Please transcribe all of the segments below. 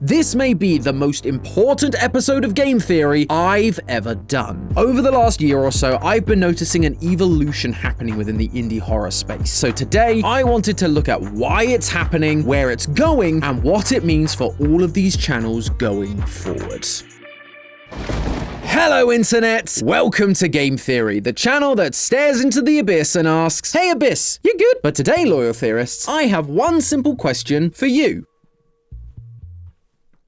This may be the most important episode of game theory I've ever done. Over the last year or so, I've been noticing an evolution happening within the indie horror space. So today, I wanted to look at why it's happening, where it's going, and what it means for all of these channels going forward. Hello Internet! Welcome to Game Theory, the channel that stares into the abyss and asks, "Hey Abyss, you good?" But today, loyal theorists, I have one simple question for you.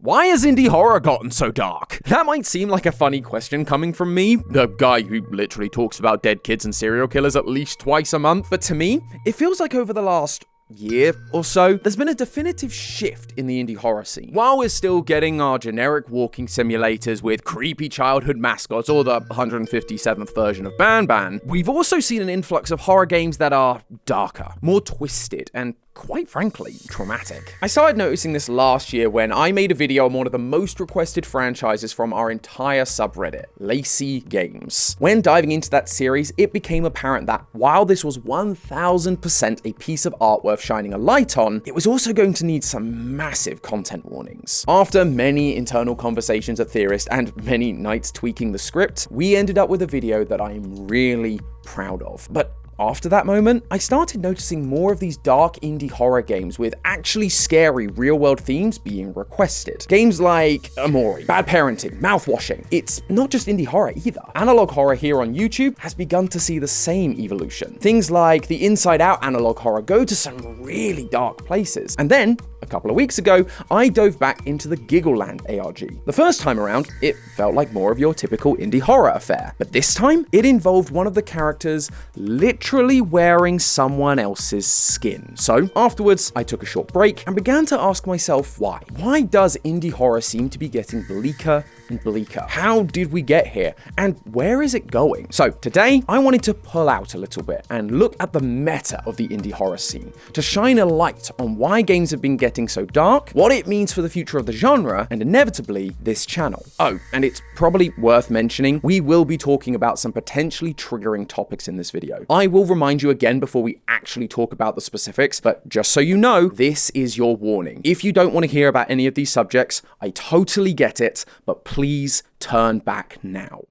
Why has indie horror gotten so dark? That might seem like a funny question coming from me, the guy who literally talks about dead kids and serial killers at least twice a month, but to me, it feels like over the last year or so, there's been a definitive shift in the indie horror scene. While we're still getting our generic walking simulators with creepy childhood mascots or the 157th version of Berman, we've also seen an influx of horror games that are darker, more twisted, and quite frankly, traumatic. I started noticing this last year when I made a video on one of the most requested franchises from our entire subreddit, Lazy Games. When diving into that series, it became apparent that while this was 1000% a piece of art worth shining a light on, it was also going to need some massive content warnings. After many internal conversations at Theorist and many nights tweaking the script, we ended up with a video that I am really proud of. But after that moment, I started noticing more of these dark indie horror games with actually scary real-world themes being requested. Games like Amori, Bad Parenting, Mouthwashing. It's not just indie horror either. Analog horror here on YouTube has begun to see the same evolution. Things like the Inside Out analog horror go to some really dark places. And then, a couple of weeks ago, I dove back into the Giggleland ARG. The first time around, it felt like more of your typical indie horror affair. But this time, it involved one of the characters literally wearing someone else's skin. So afterwards, I took a short break and began to ask myself why. Why does indie horror seem to be getting bleaker and bleaker? How did we get here? And where is it going? So today, I wanted to pull out a little bit and look at the meta of the indie horror scene, to shine a light on why games have been getting so dark, what it means for the future of the genre, and inevitably, this channel. Oh, and it's probably worth mentioning, we will be talking about some potentially triggering topics in this video. I will remind you again before we actually talk about the specifics, but just so you know, this is your warning. If you don't want to hear about any of these subjects, I totally get it, but please turn back now.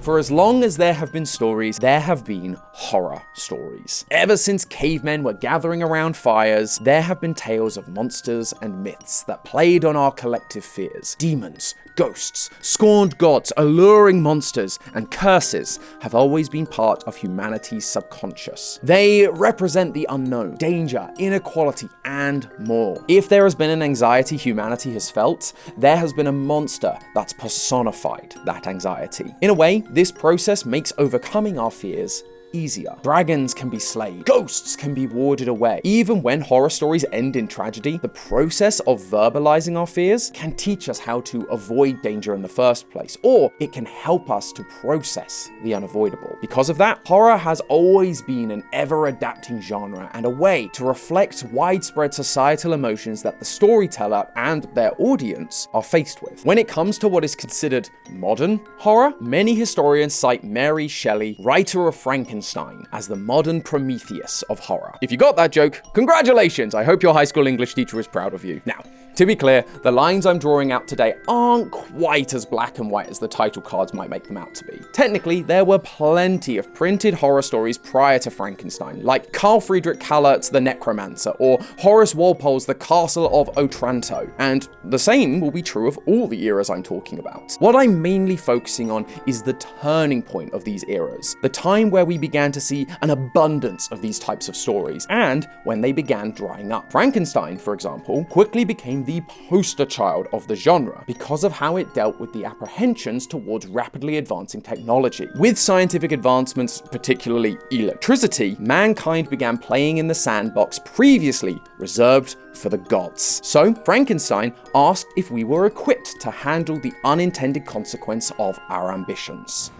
For as long as there have been stories, there have been horror stories. Ever since cavemen were gathering around fires, there have been tales of monsters and myths that played on our collective fears. Demons, ghosts, scorned gods, alluring monsters, and curses have always been part of humanity's subconscious. They represent the unknown, danger, inequality, and more. If there has been an anxiety humanity has felt, there has been a monster that's personified that anxiety. In a way, this process makes overcoming our fears easier. Dragons can be slain, ghosts can be warded away. Even when horror stories end in tragedy, the process of verbalizing our fears can teach us how to avoid danger in the first place, or it can help us to process the unavoidable. Because of that, horror has always been an ever-adapting genre and a way to reflect widespread societal emotions that the storyteller and their audience are faced with. When it comes to what is considered modern horror, many historians cite Mary Shelley, writer of Frankenstein, as the modern Prometheus of horror. If you got that joke, congratulations! I hope your high school English teacher is proud of you. Now, to be clear, the lines I'm drawing out today aren't quite as black and white as the title cards might make them out to be. Technically, there were plenty of printed horror stories prior to Frankenstein, like Carl Friedrich Kallert's The Necromancer or Horace Walpole's The Castle of Otranto, and the same will be true of all the eras I'm talking about. What I'm mainly focusing on is the turning point of these eras, the time where we began to see an abundance of these types of stories, and when they began drying up. Frankenstein, for example, quickly became the poster child of the genre because of how it dealt with the apprehensions towards rapidly advancing technology. With scientific advancements, particularly electricity, mankind began playing in the sandbox previously reserved for the gods. So, Frankenstein asked if we were equipped to handle the unintended consequence of our ambitions.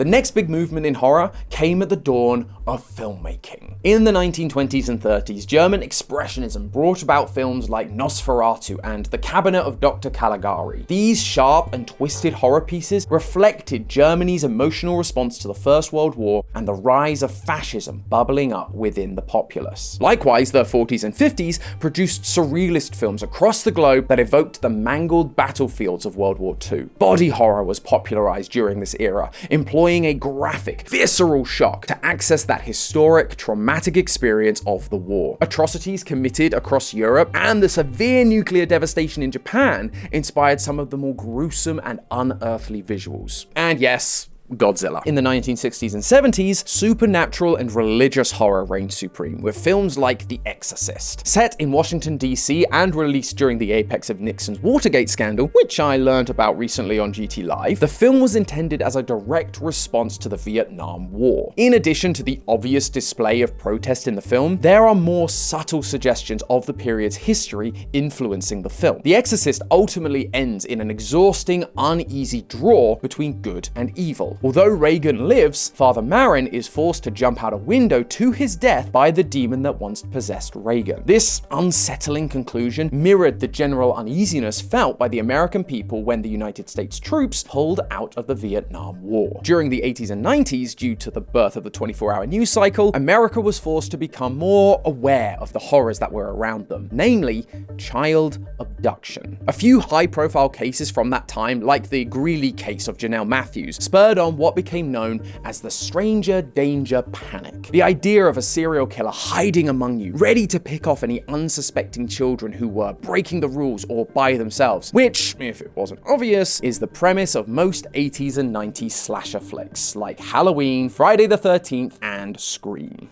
The next big movement in horror came at the dawn of filmmaking. In the 1920s and 30s, German expressionism brought about films like Nosferatu and The Cabinet of Dr. Caligari. These sharp and twisted horror pieces reflected Germany's emotional response to the First World War and the rise of fascism bubbling up within the populace. Likewise, the 40s and 50s produced surrealist films across the globe that evoked the mangled battlefields of World War II. Body horror was popularized during this era, employing a graphic, visceral shock to access that historic, traumatic experience of the war. Atrocities committed across Europe and the severe nuclear devastation in Japan inspired some of the more gruesome and unearthly visuals. And yes, Godzilla. In the 1960s and 70s, supernatural and religious horror reigned supreme, with films like The Exorcist. Set in Washington, D.C. and released during the apex of Nixon's Watergate scandal, which I learned about recently on GT Live, the film was intended as a direct response to the Vietnam War. In addition to the obvious display of protest in the film, there are more subtle suggestions of the period's history influencing the film. The Exorcist ultimately ends in an exhausting, uneasy draw between good and evil. Although Reagan lives, Father Marin is forced to jump out a window to his death by the demon that once possessed Reagan. This unsettling conclusion mirrored the general uneasiness felt by the American people when the United States troops pulled out of the Vietnam War. During the 80s and 90s, due to the birth of the 24-hour news cycle, America was forced to become more aware of the horrors that were around them, namely child abduction. A few high-profile cases from that time, like the Greeley case of Janelle Matthews, spurred on what became known as the stranger danger panic. The idea of a serial killer hiding among you, ready to pick off any unsuspecting children who were breaking the rules or by themselves, which, if it wasn't obvious, is the premise of most 80s and 90s slasher flicks like Halloween, Friday the 13th, and Scream.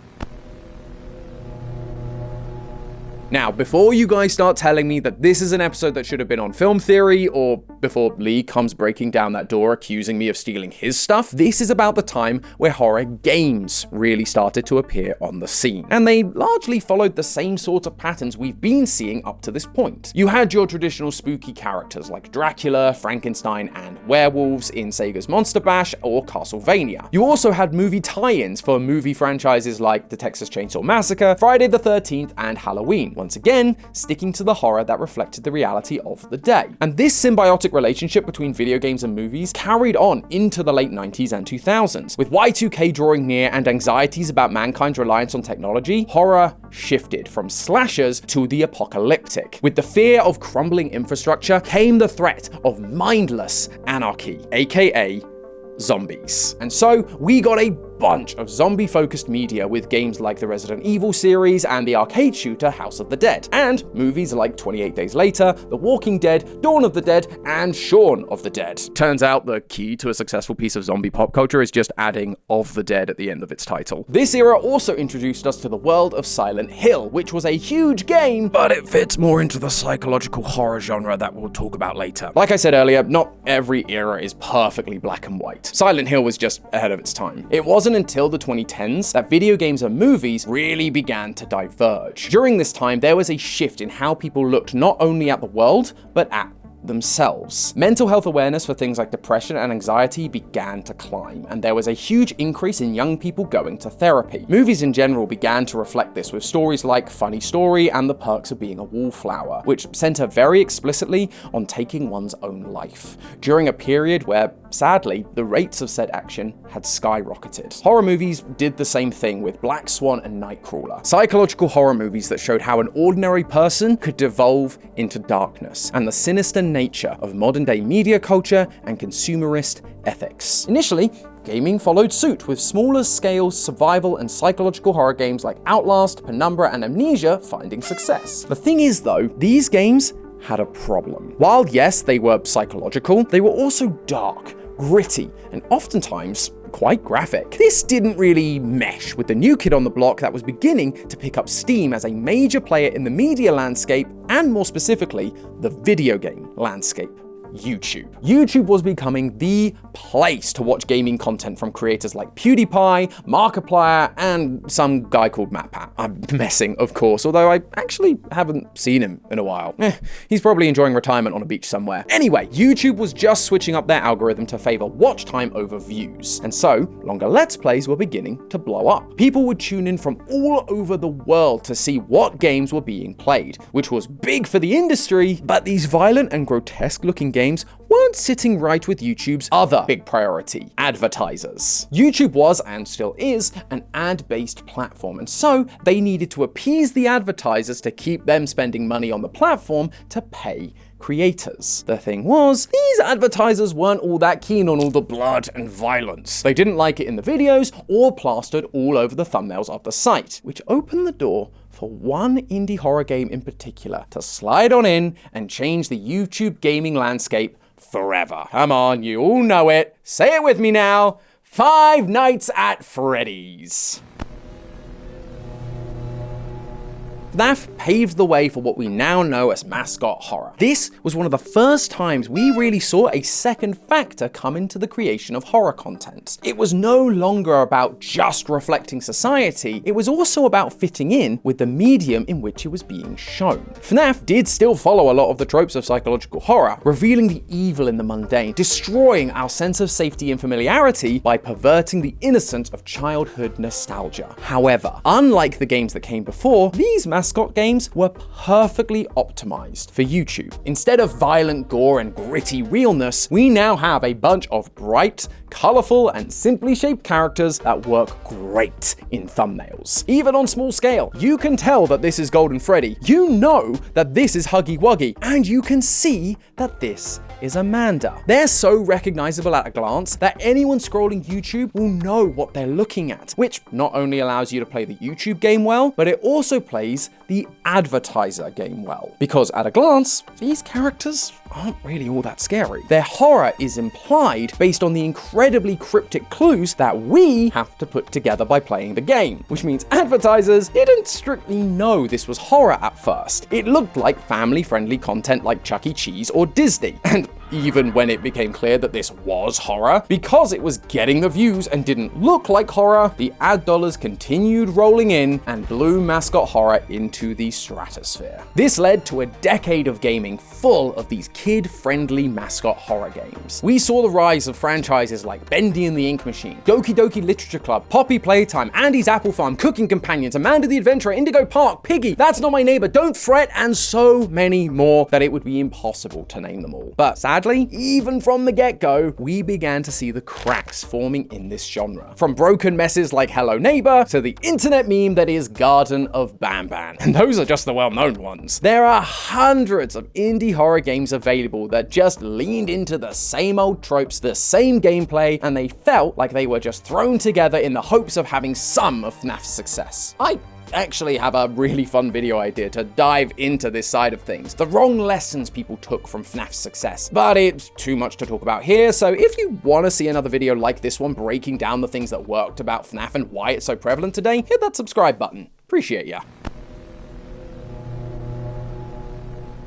Now, before you guys start telling me that this is an episode that should have been on Film Theory, or before Lee comes breaking down that door accusing me of stealing his stuff, this is about the time where horror games really started to appear on the scene. And they largely followed the same sort of patterns we've been seeing up to this point. You had your traditional spooky characters like Dracula, Frankenstein, and werewolves in Sega's Monster Bash or Castlevania. You also had movie tie-ins for movie franchises like The Texas Chainsaw Massacre, Friday the 13th, and Halloween, once again sticking to the horror that reflected the reality of the day. And this symbiotic relationship between video games and movies carried on into the late 90s and 2000s. With Y2K drawing near and anxieties about mankind's reliance on technology, horror shifted from slashers to the apocalyptic. With the fear of crumbling infrastructure came the threat of mindless anarchy, aka zombies. And so we got a bunch of zombie-focused media with games like the Resident Evil series and the arcade shooter House of the Dead, and movies like 28 Days Later, The Walking Dead, Dawn of the Dead, and Shaun of the Dead. Turns out the key to a successful piece of zombie pop culture is just adding "of the Dead" at the end of its title. This era also introduced us to the world of Silent Hill, which was a huge game, but it fits more into the psychological horror genre that we'll talk about later. Like I said earlier, not every era is perfectly black and white. Silent Hill was just ahead of its time. It wasn't until the 2010s that video games and movies really began to diverge. During this time, there was a shift in how people looked not only at the world, but at themselves. Mental health awareness for things like depression and anxiety began to climb, and there was a huge increase in young people going to therapy. Movies in general began to reflect this with stories like Funny Story and The Perks of Being a Wallflower, which center very explicitly on taking one's own life, during a period where, sadly, the rates of said action had skyrocketed. Horror movies did the same thing with Black Swan and Nightcrawler, psychological horror movies that showed how an ordinary person could devolve into darkness, and the sinister nature of modern-day media culture and consumerist ethics. Initially, gaming followed suit, with smaller-scale survival and psychological horror games like Outlast, Penumbra, and Amnesia finding success. The thing is, though, these games had a problem. While, yes, they were psychological, they were also dark, gritty, and oftentimes quite graphic. This didn't really mesh with the new kid on the block that was beginning to pick up steam as a major player in the media landscape, and more specifically, the video game landscape: YouTube. YouTube was becoming the place to watch gaming content from creators like PewDiePie, Markiplier, and some guy called MatPat. I'm messing, of course, although I actually haven't seen him in a while. He's probably enjoying retirement on a beach somewhere. Anyway, YouTube was just switching up their algorithm to favor watch time over views. And so, longer Let's Plays were beginning to blow up. People would tune in from all over the world to see what games were being played, which was big for the industry, but these violent and grotesque looking games weren't sitting right with YouTube's other big priority, advertisers. YouTube was, and still is, an ad-based platform, and so they needed to appease the advertisers to keep them spending money on the platform to pay creators. The thing was, these advertisers weren't all that keen on all the blood and violence. They didn't like it in the videos or plastered all over the thumbnails of the site, which opened the door for one indie horror game in particular to slide on in and change the YouTube gaming landscape forever. Come on, you all know it. Say it with me now. Five Nights at Freddy's. FNAF paved the way for what we now know as mascot horror. This was one of the first times we really saw a second factor come into the creation of horror content. It was no longer about just reflecting society, it was also about fitting in with the medium in which it was being shown. FNAF did still follow a lot of the tropes of psychological horror, revealing the evil in the mundane, destroying our sense of safety and familiarity by perverting the innocence of childhood nostalgia. However, unlike the games that came before, these mascot games were perfectly optimized for YouTube. Instead of violent gore and gritty realness, we now have a bunch of bright, colorful, and simply shaped characters that work great in thumbnails. Even on small scale, you can tell that this is Golden Freddy, you know that this is Huggy Wuggy, and you can see that this is Amanda. They're so recognizable at a glance that anyone scrolling YouTube will know what they're looking at, which not only allows you to play the YouTube game well, but it also plays the advertiser game well. Because at a glance, these characters aren't really all that scary. Their horror is implied based on the incredibly cryptic clues that we have to put together by playing the game, which means advertisers didn't strictly know this was horror at first. It looked like family-friendly content like Chuck E. Cheese or Disney, and even when it became clear that this was horror, because it was getting the views and didn't look like horror, the ad dollars continued rolling in and blew mascot horror into the stratosphere. This led to a decade of gaming full of these kid-friendly mascot horror games. We saw the rise of franchises like Bendy and the Ink Machine, Doki Doki Literature Club, Poppy Playtime, Andy's Apple Farm, Cooking Companions, Amanda the Adventurer, Indigo Park, Piggy, That's Not My Neighbor, Don't Fret, and so many more that it would be impossible to name them all. But sadly, even from the get-go, we began to see the cracks forming in this genre. From broken messes like Hello Neighbor to the internet meme that is Garden of Banban. And those are just the well-known ones. There are hundreds of indie horror games available that just leaned into the same old tropes, the same gameplay, and they felt like they were just thrown together in the hopes of having some of FNAF's success. I actually have a really fun video idea to dive into this side of things, the wrong lessons people took from FNAF's success, but it's too much to talk about here, so if you want to see another video like this one breaking down the things that worked about FNAF and why it's so prevalent today, hit that subscribe button. Appreciate ya.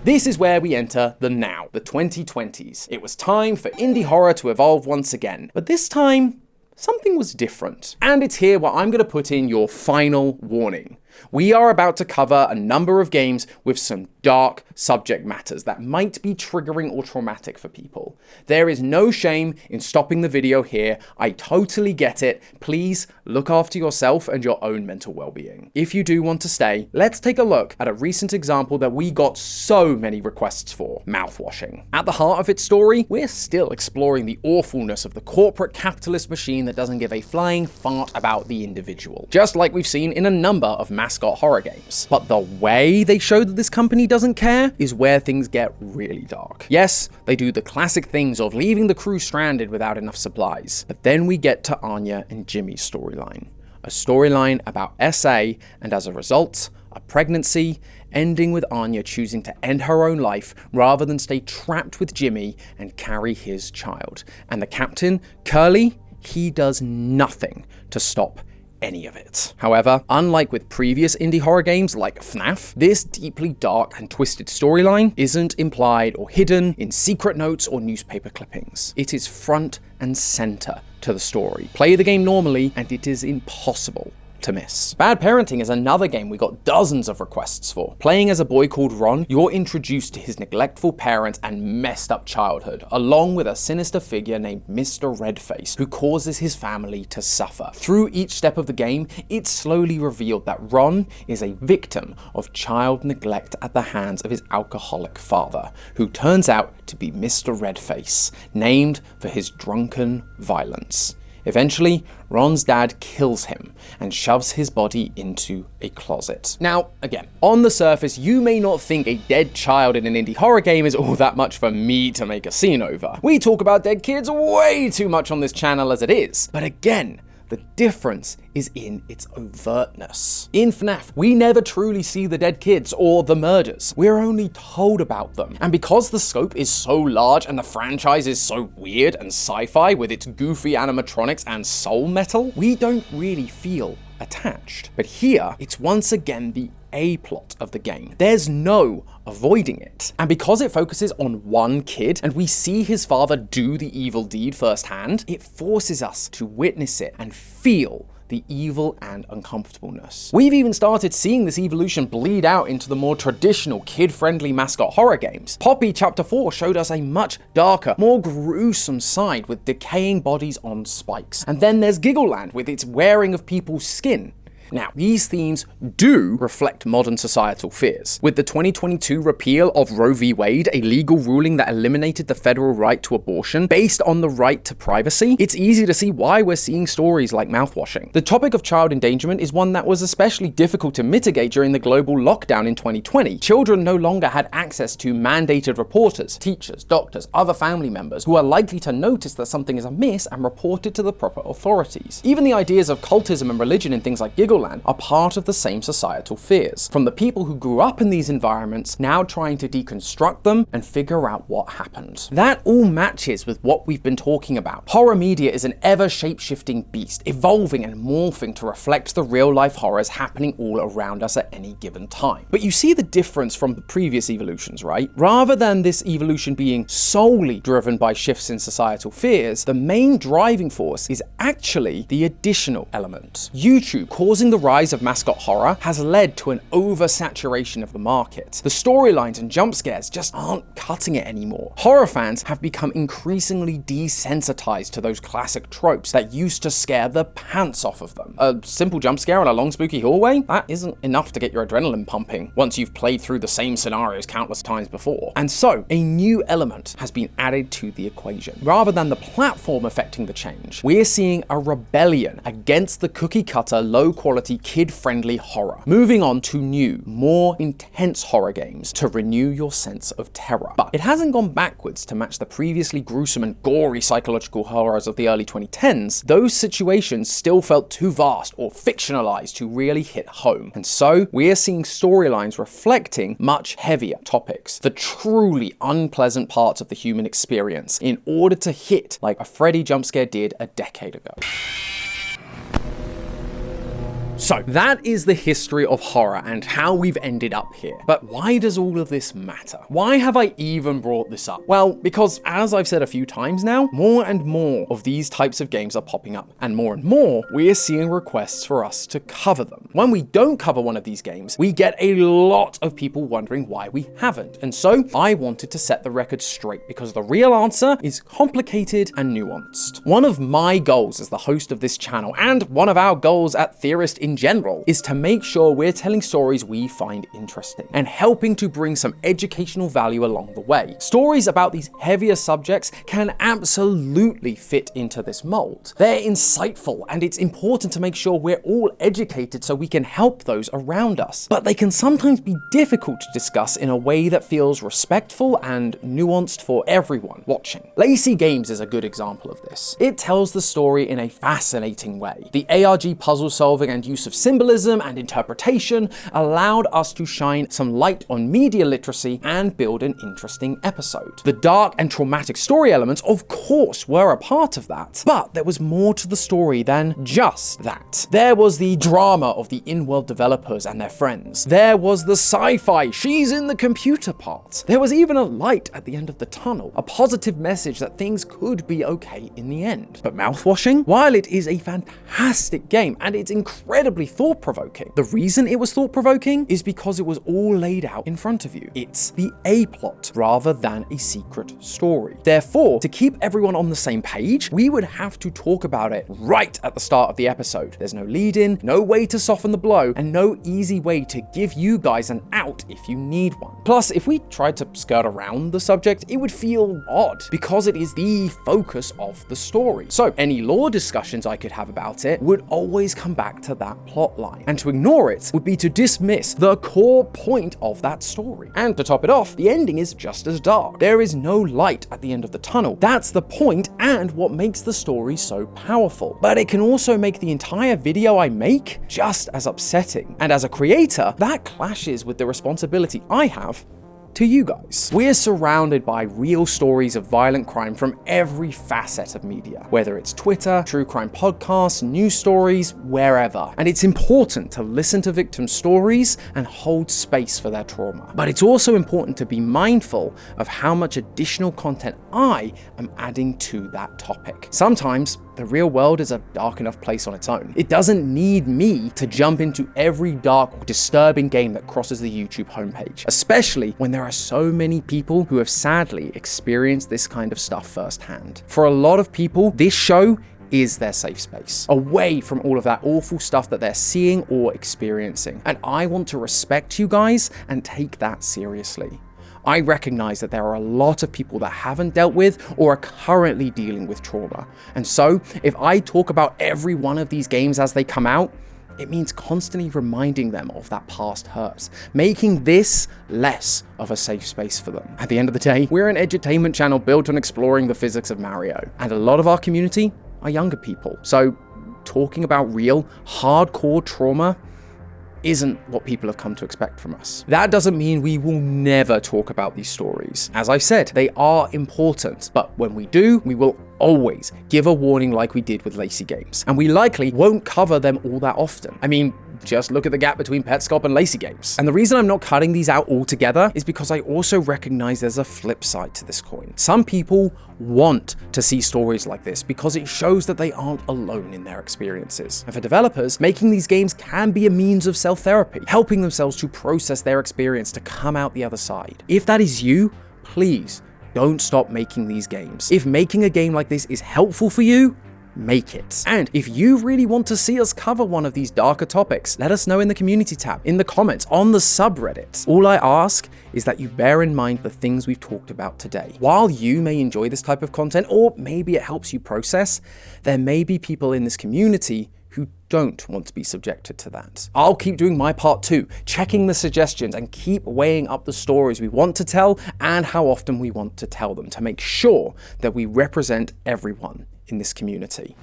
This is where we enter the now, the 2020s. It was time for indie horror to evolve once again, but this time, something was different. And it's here where I'm going to put in your final warning. We are about to cover a number of games with some dark subject matters that might be triggering or traumatic for people. There is no shame in stopping the video here. I totally get it. Please look after yourself and your own mental well-being. If you do want to stay, let's take a look at a recent example that we got so many requests for: mouthwashing. At the heart of its story, we're still exploring the awfulness of the corporate capitalist machine that doesn't give a flying fart about the individual, just like we've seen in a number of mascot horror games. But the way they show that this company doesn't care is where things get really dark. Yes, they do the classic things of leaving the crew stranded without enough supplies. But then we get to Anya and Jimmy's storyline. A storyline about SA, and as a result, a pregnancy, ending with Anya choosing to end her own life rather than stay trapped with Jimmy and carry his child. And the captain, Turley, he does nothing to stop any of it. However, unlike with previous indie horror games like FNAF, this deeply dark and twisted storyline isn't implied or hidden in secret notes or newspaper clippings. It is front and center to the story. Play the game normally, and it is impossible to miss. Bad Parenting is another game we got dozens of requests for. Playing as a boy called Ron, you're introduced to his neglectful parents and messed up childhood, along with a sinister figure named Mr. Redface, who causes his family to suffer. Through each step of the game, it's slowly revealed that Ron is a victim of child neglect at the hands of his alcoholic father, who turns out to be Mr. Redface, named for his drunken violence. Eventually, Ron's dad kills him and shoves his body into a closet. Now, again, on the surface, you may not think a dead child in an indie horror game is all that much for me to make a scene over. We talk about dead kids way too much on this channel as it is. But again, the difference is in its overtness. In FNAF, we never truly see the dead kids or the murders. We're only told about them. And because the scope is so large and the franchise is so weird and sci-fi with its goofy animatronics and soul metal, we don't really feel attached. But here, it's once again the A-plot of the game. There's no avoiding it. And because it focuses on one kid and we see his father do the evil deed firsthand, it forces us to witness it and feel the evil and uncomfortableness. We've even started seeing this evolution bleed out into the more traditional kid-friendly mascot horror games. Poppy Chapter 4 showed us a much darker, more gruesome side with decaying bodies on spikes. And then there's Giggleland with its wearing of people's skin. Now, these themes do reflect modern societal fears. With the 2022 repeal of Roe v. Wade, a legal ruling that eliminated the federal right to abortion based on the right to privacy, it's easy to see why we're seeing stories like mouthwashing. The topic of child endangerment is one that was especially difficult to mitigate during the global lockdown in 2020. Children no longer had access to mandated reporters, teachers, doctors, other family members who are likely to notice that something is amiss and report it to the proper authorities. Even the ideas of cultism and religion in things like Giggleland are part of the same societal fears, from the people who grew up in these environments now trying to deconstruct them and figure out what happened. That all matches with what we've been talking about. Horror media is an ever shape-shifting beast, evolving and morphing to reflect the real-life horrors happening all around us at any given time. But you see the difference from the previous evolutions, right? Rather than this evolution being solely driven by shifts in societal fears, the main driving force is actually the additional element. YouTube causing the rise of mascot horror has led to an oversaturation of the market. The storylines and jump scares just aren't cutting it anymore. Horror fans have become increasingly desensitized to those classic tropes that used to scare the pants off of them. A simple jump scare in a long spooky hallway? That isn't enough to get your adrenaline pumping once you've played through the same scenarios countless times before. And so, a new element has been added to the equation. Rather than the platform affecting the change, we're seeing a rebellion against the cookie-cutter, low-quality, kid-friendly horror. Moving on to new, more intense horror games to renew your sense of terror. But it hasn't gone backwards to match the previously gruesome and gory psychological horrors of the early 2010s. Those situations still felt too vast or fictionalized to really hit home. And so, we're seeing storylines reflecting much heavier topics, the truly unpleasant parts of the human experience, in order to hit like a Freddy jump scare did a decade ago. So that is the history of horror and how we've ended up here. But why does all of this matter? Why have I even brought this up? Well, because as I've said a few times now, more and more of these types of games are popping up, and more we're seeing requests for us to cover them. When we don't cover one of these games, we get a lot of people wondering why we haven't. And so I wanted to set the record straight, because the real answer is complicated and nuanced. One of my goals as the host of this channel, and one of our goals at Theorist in general, is to make sure we're telling stories we find interesting and helping to bring some educational value along the way. Stories about these heavier subjects can absolutely fit into this mold. They're insightful, and it's important to make sure we're all educated so we can help those around us. But they can sometimes be difficult to discuss in a way that feels respectful and nuanced for everyone watching. Lazy Games is a good example of this. It tells the story in a fascinating way. The ARG puzzle solving and use of symbolism and interpretation allowed us to shine some light on media literacy and build an interesting episode. The dark and traumatic story elements, of course, were a part of that, but there was more to the story than just that. There was the drama of the in-world developers and their friends. There was the sci-fi, she's in the computer part. There was even a light at the end of the tunnel, a positive message that things could be okay in the end. But mouthwashing? While it is a fantastic game and it's incredibly thought-provoking, the reason it was thought-provoking is because it was all laid out in front of you. It's the A-plot rather than a secret story. Therefore, to keep everyone on the same page, we would have to talk about it right at the start of the episode. There's no lead-in, no way to soften the blow, and no easy way to give you guys an out if you need one. Plus, if we tried to skirt around the subject, it would feel odd because it is the focus of the story. So any lore discussions I could have about it would always come back to that plot line, and to ignore it would be to dismiss the core point of that story. And to top it off, the ending is just as dark. There is no light at the end of the tunnel. That's the point and what makes the story so powerful. But it can also make the entire video I make just as upsetting. And as a creator, that clashes with the responsibility I have to you guys. We're surrounded by real stories of violent crime from every facet of media, whether it's Twitter, true crime podcasts, news stories, wherever. And it's important to listen to victims' stories and hold space for their trauma. But it's also important to be mindful of how much additional content I am adding to that topic. Sometimes the real world is a dark enough place on its own. It doesn't need me to jump into every dark or disturbing game that crosses the YouTube homepage, especially when there are so many people who have sadly experienced this kind of stuff firsthand. For a lot of people, this show is their safe space, away from all of that awful stuff that they're seeing or experiencing. And I want to respect you guys and take that seriously. I recognize that there are a lot of people that haven't dealt with or are currently dealing with trauma. And so, if I talk about every one of these games as they come out, it means constantly reminding them of that past hurt, making this less of a safe space for them. At the end of the day, we're an edutainment channel built on exploring the physics of Mario, and a lot of our community are younger people. So, talking about real, hardcore trauma isn't what people have come to expect from us. That doesn't mean we will never talk about these stories. As I said, they are important, but when we do, we will always give a warning like we did with Lazy Games, and we likely won't cover them all that often. I mean, just look at the gap between Petscop and Lazy Games. And the reason I'm not cutting these out altogether is because I also recognize there's a flip side to this coin. Some people want to see stories like this because it shows that they aren't alone in their experiences. And for developers, making these games can be a means of self-therapy, helping themselves to process their experience to come out the other side. If that is you, please don't stop making these games. If making a game like this is helpful for you, make it. And if you really want to see us cover one of these darker topics, let us know in the community tab, in the comments, on the subreddit. All I ask is that you bear in mind the things we've talked about today. While you may enjoy this type of content, or maybe it helps you process, there may be people in this community who don't want to be subjected to that. I'll keep doing my part too, checking the suggestions and keep weighing up the stories we want to tell and how often we want to tell them to make sure that we represent everyone in this community.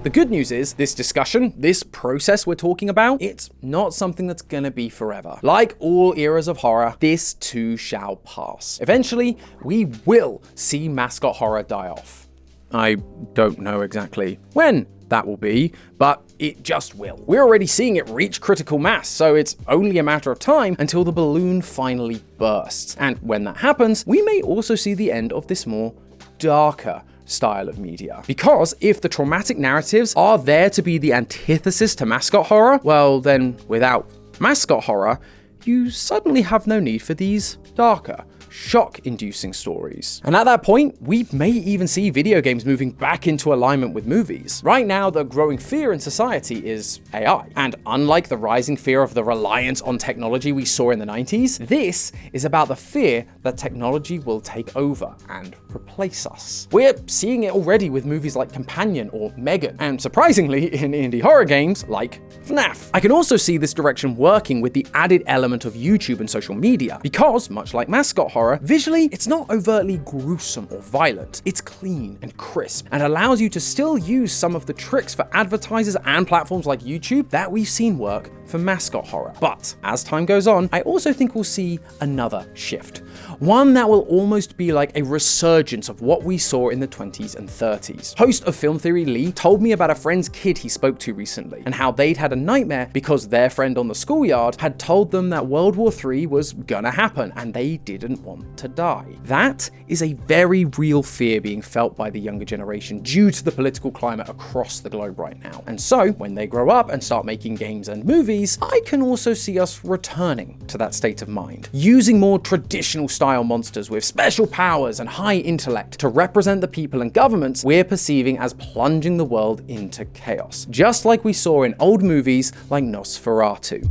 The good news is, this discussion, this process we're talking about, it's not something that's gonna be forever. Like all eras of horror, this too shall pass. Eventually, we will see mascot horror die off. I don't know exactly when that will be, but it just will. We're already seeing it reach critical mass, so it's only a matter of time until the balloon finally bursts. And when that happens, we may also see the end of this more darker style of media. Because if the traumatic narratives are there to be the antithesis to mascot horror, well then without mascot horror, you suddenly have no need for these darker, shock-inducing stories. And at that point, we may even see video games moving back into alignment with movies. Right now, the growing fear in society is AI. And unlike the rising fear of the reliance on technology we saw in the 90s, this is about the fear that technology will take over and replace us. We're seeing it already with movies like Companion or Megan, and surprisingly, in indie horror games like FNAF. I can also see this direction working with the added element of YouTube and social media, because, much like mascot horror, horror, visually, it's not overtly gruesome or violent. It's clean and crisp and allows you to still use some of the tricks for advertisers and platforms like YouTube that we've seen work for mascot horror. But as time goes on, I also think we'll see another shift. One that will almost be like a resurgence of what we saw in the 20s and 30s. Host of Film Theory Lee told me about a friend's kid he spoke to recently and how they'd had a nightmare because their friend on the schoolyard had told them that World War III was gonna happen and they didn't want to die. That is a very real fear being felt by the younger generation due to the political climate across the globe right now. And so, when they grow up and start making games and movies, I can also see us returning to that state of mind, using more traditional style monsters with special powers and high intellect to represent the people and governments we're perceiving as plunging the world into chaos, just like we saw in old movies like Nosferatu.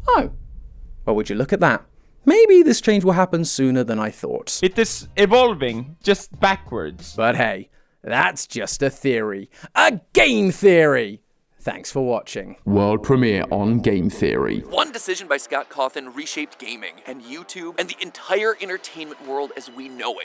Oh, well, would you look at that? Maybe this change will happen sooner than I thought. It is evolving, just backwards. But hey, that's just a theory. A game theory! Thanks for watching. World premiere on Game Theory. One decision by Scott Cawthon reshaped gaming and YouTube and the entire entertainment world as we know it.